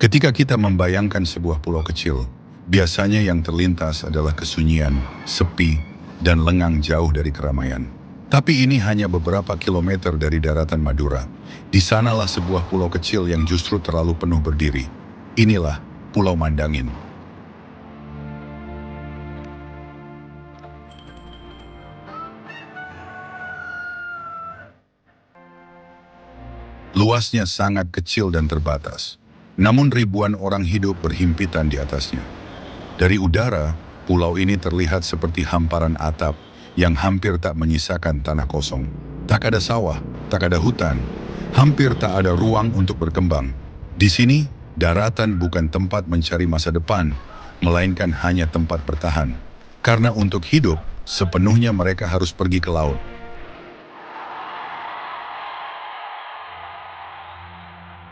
Ketika kita membayangkan sebuah pulau kecil, biasanya yang terlintas adalah kesunyian, sepi, dan lengang jauh dari keramaian. Tapi ini hanya beberapa kilometer dari daratan Madura. Di sanalah sebuah pulau kecil yang justru terlalu penuh berdiri. Inilah Pulau Mandangin. Luasnya sangat kecil dan terbatas. Namun ribuan orang hidup berhimpitan di atasnya. Dari udara, pulau ini terlihat seperti hamparan atap yang hampir tak menyisakan tanah kosong. Tak ada sawah, tak ada hutan, hampir tak ada ruang untuk berkembang. Di sini, daratan bukan tempat mencari masa depan, melainkan hanya tempat bertahan. Karena untuk hidup, sepenuhnya mereka harus pergi ke laut.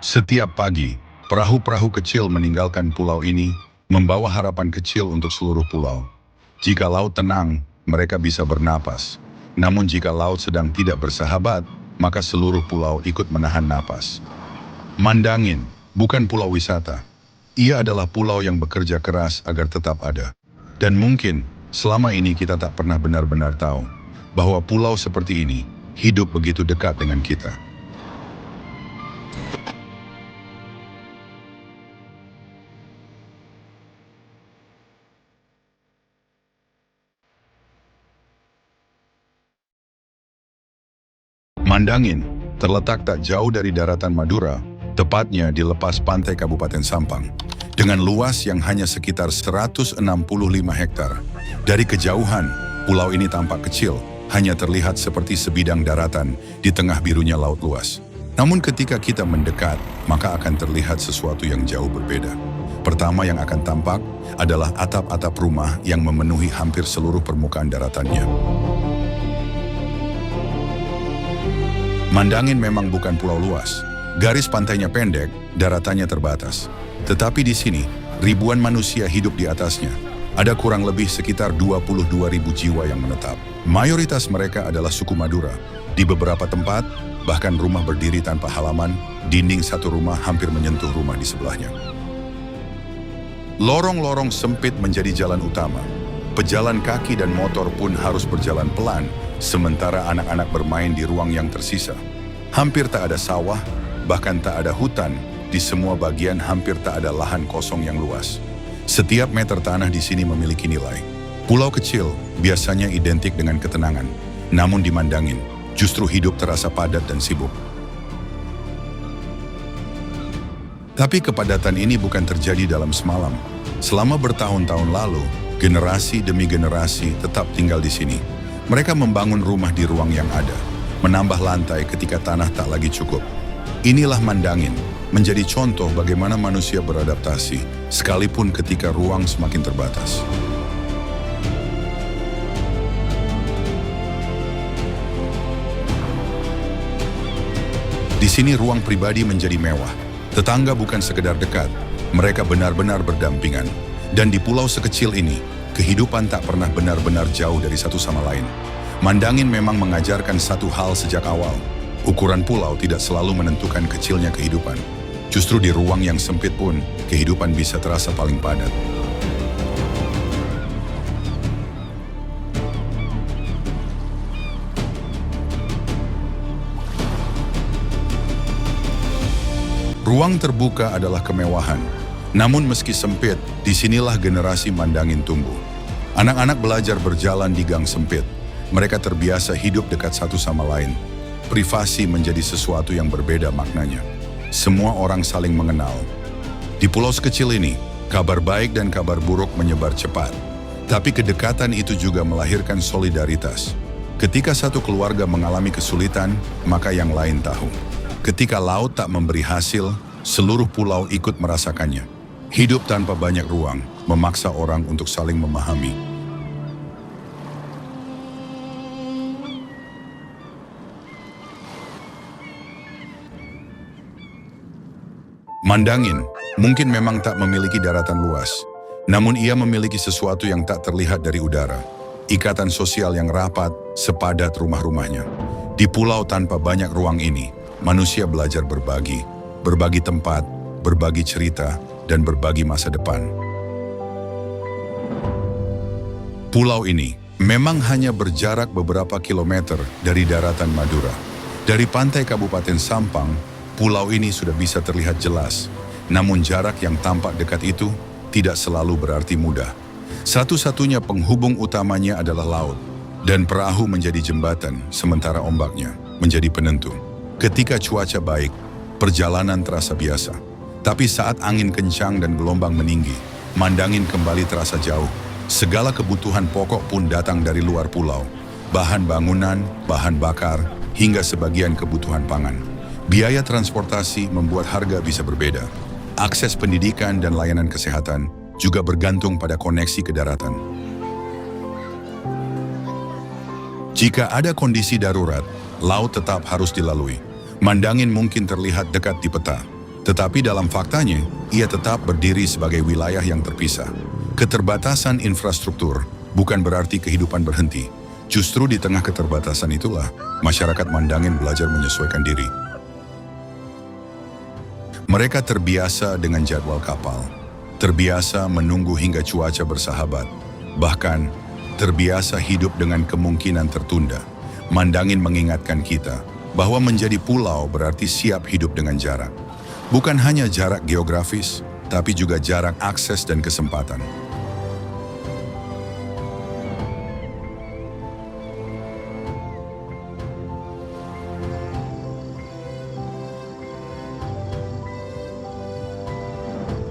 Setiap pagi, perahu-perahu kecil meninggalkan pulau ini, membawa harapan kecil untuk seluruh pulau. Jika laut tenang, mereka bisa bernapas. Namun jika laut sedang tidak bersahabat, maka seluruh pulau ikut menahan napas. Mandangin bukan pulau wisata. Ia adalah pulau yang bekerja keras agar tetap ada. Dan mungkin selama ini kita tak pernah benar-benar tahu bahwa pulau seperti ini hidup begitu dekat dengan kita. Mandangin terletak tak jauh dari daratan Madura, tepatnya di lepas pantai Kabupaten Sampang, dengan luas yang hanya sekitar 165 hektar. Dari kejauhan, pulau ini tampak kecil, hanya terlihat seperti sebidang daratan di tengah birunya laut luas. Namun ketika kita mendekat, maka akan terlihat sesuatu yang jauh berbeda. Pertama yang akan tampak adalah atap-atap rumah yang memenuhi hampir seluruh permukaan daratannya. Mandangin memang bukan pulau luas. Garis pantainya pendek, daratannya terbatas. Tetapi di sini, ribuan manusia hidup di atasnya. Ada kurang lebih sekitar 22.000 jiwa yang menetap. Mayoritas mereka adalah suku Madura. Di beberapa tempat, bahkan rumah berdiri tanpa halaman, dinding satu rumah hampir menyentuh rumah di sebelahnya. Lorong-lorong sempit menjadi jalan utama. Pejalan kaki dan motor pun harus berjalan pelan, sementara anak-anak bermain di ruang yang tersisa. Hampir tak ada sawah, bahkan tak ada hutan, di semua bagian hampir tak ada lahan kosong yang luas. Setiap meter tanah di sini memiliki nilai. Pulau kecil biasanya identik dengan ketenangan, namun di Mandangin, justru hidup terasa padat dan sibuk. Tapi kepadatan ini bukan terjadi dalam semalam. Selama bertahun-tahun lalu, generasi demi generasi tetap tinggal di sini. Mereka membangun rumah di ruang yang ada, menambah lantai ketika tanah tak lagi cukup. Inilah Mandangin, menjadi contoh bagaimana manusia beradaptasi, sekalipun ketika ruang semakin terbatas. Di sini ruang pribadi menjadi mewah. Tetangga bukan sekedar dekat, mereka benar-benar berdampingan. Dan di pulau sekecil ini, kehidupan tak pernah benar-benar jauh dari satu sama lain. Mandangin memang mengajarkan satu hal sejak awal. Ukuran pulau tidak selalu menentukan kecilnya kehidupan. Justru di ruang yang sempit pun, kehidupan bisa terasa paling padat. Ruang terbuka adalah kemewahan. Namun meski sempit, disinilah generasi Mandangin tumbuh. Anak-anak belajar berjalan di gang sempit. Mereka terbiasa hidup dekat satu sama lain. Privasi menjadi sesuatu yang berbeda maknanya. Semua orang saling mengenal. Di pulau sekecil ini, kabar baik dan kabar buruk menyebar cepat. Tapi kedekatan itu juga melahirkan solidaritas. Ketika satu keluarga mengalami kesulitan, maka yang lain tahu. Ketika laut tak memberi hasil, seluruh pulau ikut merasakannya. Hidup tanpa banyak ruang, memaksa orang untuk saling memahami. Mandangin mungkin memang tak memiliki daratan luas, namun ia memiliki sesuatu yang tak terlihat dari udara. Ikatan sosial yang rapat, sepadat rumah-rumahnya. Di pulau tanpa banyak ruang ini, manusia belajar berbagi tempat, berbagi cerita, dan berbagi masa depan. Pulau ini memang hanya berjarak beberapa kilometer dari daratan Madura. Dari pantai Kabupaten Sampang, pulau ini sudah bisa terlihat jelas. Namun jarak yang tampak dekat itu tidak selalu berarti mudah. Satu-satunya penghubung utamanya adalah laut, dan perahu menjadi jembatan sementara ombaknya menjadi penentu. Ketika cuaca baik, perjalanan terasa biasa. Tapi saat angin kencang dan gelombang meninggi, Mandangin kembali terasa jauh. Segala kebutuhan pokok pun datang dari luar pulau. Bahan bangunan, bahan bakar, hingga sebagian kebutuhan pangan. Biaya transportasi membuat harga bisa berbeda. Akses pendidikan dan layanan kesehatan juga bergantung pada koneksi ke daratan. Jika ada kondisi darurat, laut tetap harus dilalui. Mandangin mungkin terlihat dekat di peta, tetapi dalam faktanya, ia tetap berdiri sebagai wilayah yang terpisah. Keterbatasan infrastruktur bukan berarti kehidupan berhenti. Justru di tengah keterbatasan itulah, masyarakat Mandangin belajar menyesuaikan diri. Mereka terbiasa dengan jadwal kapal, terbiasa menunggu hingga cuaca bersahabat, bahkan terbiasa hidup dengan kemungkinan tertunda. Mandangin mengingatkan kita bahwa menjadi pulau berarti siap hidup dengan jarak. Bukan hanya jarak geografis, tapi juga jarak akses dan kesempatan.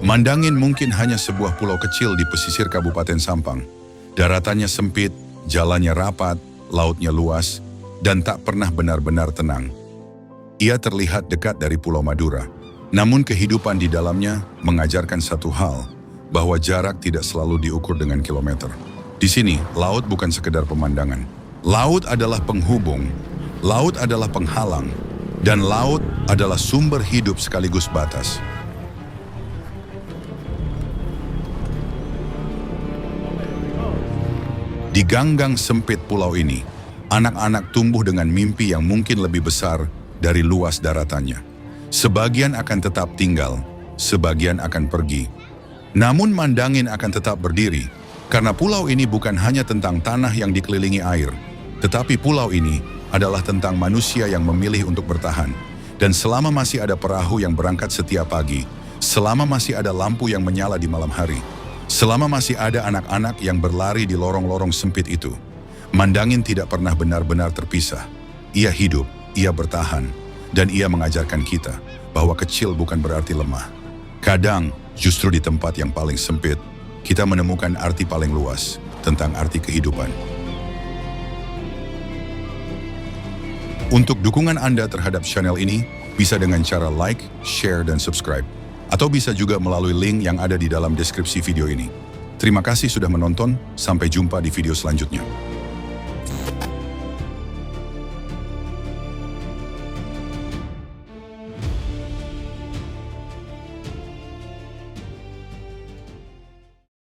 Mandangin mungkin hanya sebuah pulau kecil di pesisir Kabupaten Sampang. Daratannya sempit, jalannya rapat, lautnya luas, dan tak pernah benar-benar tenang. Ia terlihat dekat dari Pulau Madura, namun kehidupan di dalamnya mengajarkan satu hal, bahwa jarak tidak selalu diukur dengan kilometer. Di sini, laut bukan sekedar pemandangan. Laut adalah penghubung, laut adalah penghalang, dan laut adalah sumber hidup sekaligus batas. Di ganggang sempit pulau ini, anak-anak tumbuh dengan mimpi yang mungkin lebih besar dari luas daratannya. Sebagian akan tetap tinggal, sebagian akan pergi. Namun Mandangin akan tetap berdiri, karena pulau ini bukan hanya tentang tanah yang dikelilingi air, tetapi pulau ini adalah tentang manusia yang memilih untuk bertahan. Dan selama masih ada perahu yang berangkat setiap pagi, selama masih ada lampu yang menyala di malam hari, selama masih ada anak-anak yang berlari di lorong-lorong sempit itu, Mandangin tidak pernah benar-benar terpisah. Ia hidup, ia bertahan, dan ia mengajarkan kita bahwa kecil bukan berarti lemah. Kadang, justru di tempat yang paling sempit, kita menemukan arti paling luas tentang arti kehidupan. Untuk dukungan Anda terhadap channel ini, bisa dengan cara like, share, dan subscribe. Atau bisa juga melalui link yang ada di dalam deskripsi video ini. Terima kasih sudah menonton, sampai jumpa di video selanjutnya.